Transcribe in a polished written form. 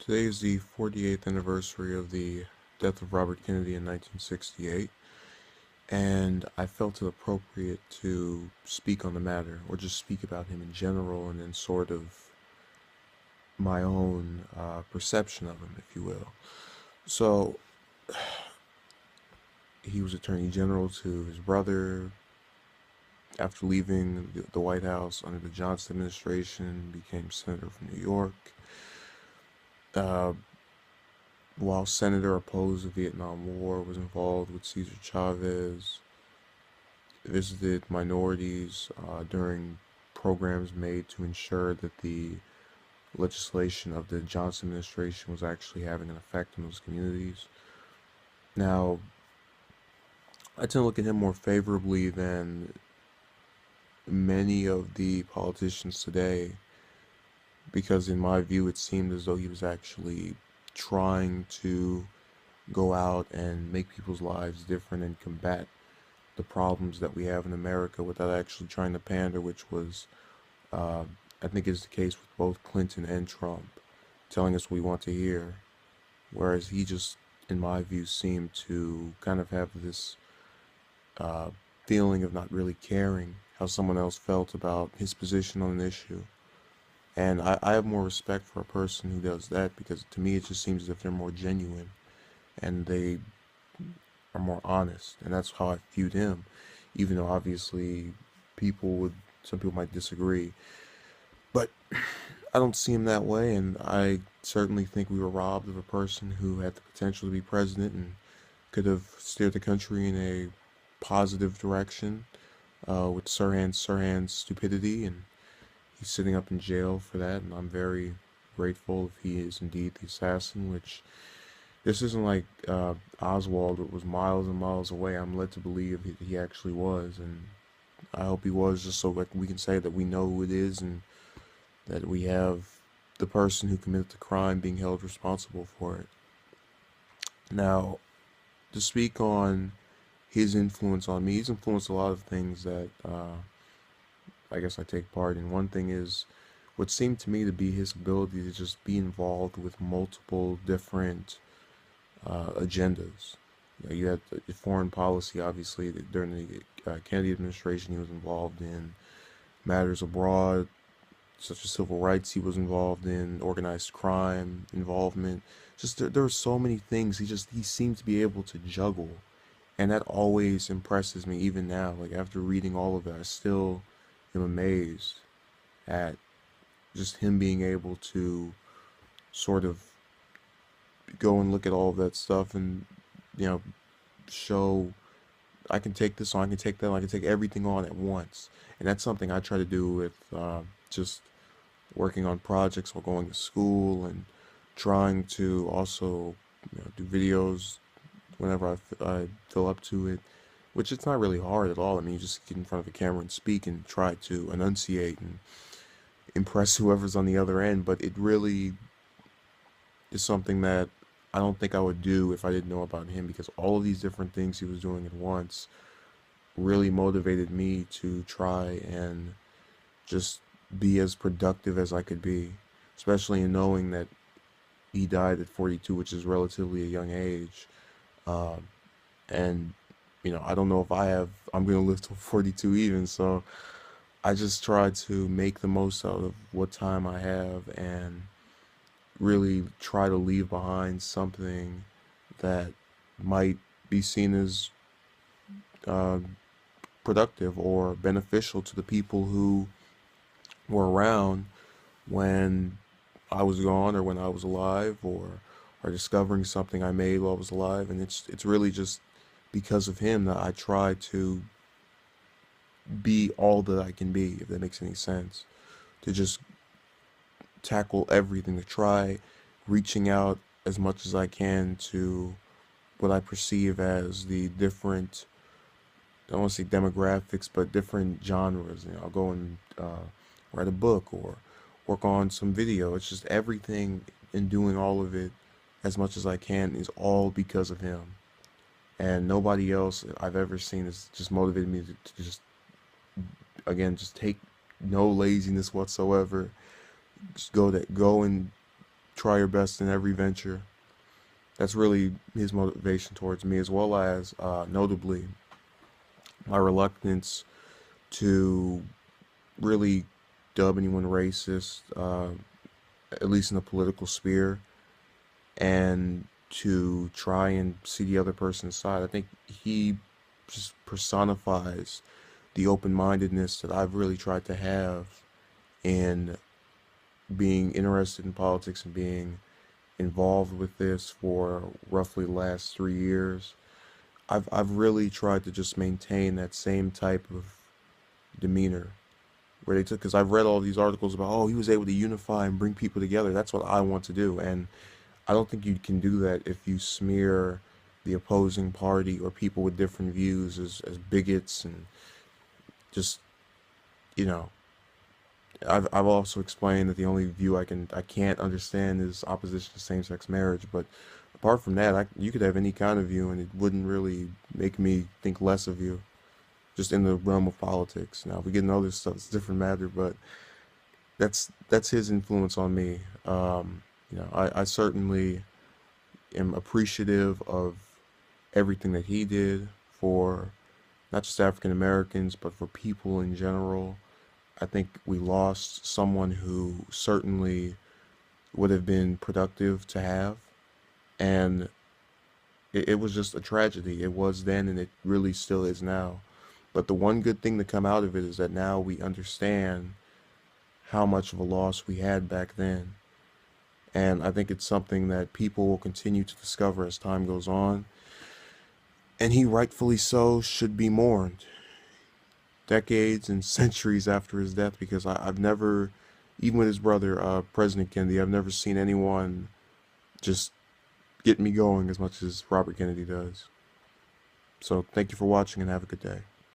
Today is the 48th anniversary of the death of Robert Kennedy in 1968, and I felt it appropriate to speak on the matter, or just speak about him in general, and then sort of my own perception of him, if you will. So, he was Attorney General to his brother. After leaving the White House under the Johnson administration, became Senator from New York. Uh, while Senator opposed the Vietnam War, was involved with Cesar Chavez, visited minorities during programs made to ensure that the legislation of the Johnson administration was actually having an effect on those communities. Now, I tend to look at him more favorably than many of the politicians today because, in my view, it seemed as though he was actually trying to go out and make people's lives different and combat the problems that we have in America without actually trying to pander, which was, uh, I think, is the case with both Clinton and Trump, telling us what we want to hear. Whereas he just, in my view, seemed to kind of have this uh, feeling of not really caring how someone else felt about his position on an issue. And I have more respect for a person who does that because to me it just seems as if they're more genuine and they are more honest. And that's how I viewed him, even though obviously some people might disagree. But I don't see him that way, and I certainly think we were robbed of a person who had the potential to be president and could have steered the country in a positive direction with Sirhan's stupidity, and he's sitting up in jail for that, and I'm very grateful if he is indeed the assassin, which this isn't like Oswald, it was miles and miles away. I'm led to believe he actually was, and I hope he was just so like we can say that we know who it is and that we have the person who committed the crime being held responsible for it. Now, to speak on his influence on me, he's influenced a lot of things that I guess I take part in. One thing is what seemed to me to be his ability to just be involved with multiple different agendas. You had the foreign policy, obviously, during the Kennedy administration, he was involved in matters abroad, such as civil rights. He was involved in organized crime involvement. Just there were so many things. He seemed to be able to juggle, and that always impresses me. Even now, like after reading all of it, I still am amazed at just him being able to sort of go and look at all of that stuff and you know show I can take this on, I can take that on, I can take everything on at once. And that's something I try to do with just working on projects or going to school and trying to also do videos whenever I feel up to it, which it's not really hard at all. I mean, you just get in front of a camera and speak and try to enunciate and impress whoever's on the other end. But it really is something that I don't think I would do if I didn't know about him because all of these different things he was doing at once really motivated me to try and just be as productive as I could be, especially in knowing that he died at 42, which is relatively a young age. Um, and, I don't know if I'm going to live till 42 even, so I just try to make the most out of what time I have and really try to leave behind something that might be seen as uh, productive or beneficial to the people who were around when I was gone or when I was alive or discovering something I made while I was alive. And it's really just because of him that I try to be all that I can be, if that makes any sense. To just tackle everything, to try reaching out as much as I can to what I perceive as the different, I don't want to say demographics, but different genres. I'll go and write a book or work on some video. It's just everything in doing all of it as much as I can is all because of him. And nobody else I've ever seen has just motivated me to just, again, just take no laziness whatsoever. Just go and try your best in every venture. That's really his motivation towards me, as well as notably my reluctance to really dub anyone racist, at least in the political sphere, and to try and see the other person's side. I think he just personifies the open-mindedness that I've really tried to have in being interested in politics and being involved with this for roughly the last 3 years. I've really tried to just maintain that same type of demeanor where they took, because I've read all these articles about, oh, he was able to unify and bring people together. That's what I want to do, and I don't think you can do that if you smear the opposing party or people with different views as bigots and just, you know. I've also explained that the only view I can't understand is opposition to same-sex marriage, but apart from that, you could have any kind of view and it wouldn't really make me think less of you, just in the realm of politics. Now, if we get into other stuff, it's a different matter, but that's his influence on me. I certainly am appreciative of everything that he did for not just African Americans, but for people in general. I think we lost someone who certainly would have been productive to have, and it was just a tragedy. It was then, and it really still is now. But the one good thing to come out of it is that now we understand how much of a loss we had back then. And I think it's something that people will continue to discover as time goes on. And he rightfully so should be mourned decades and centuries after his death, because I've never, even with his brother, President Kennedy, I've never seen anyone just get me going as much as Robert Kennedy does. So thank you for watching and have a good day.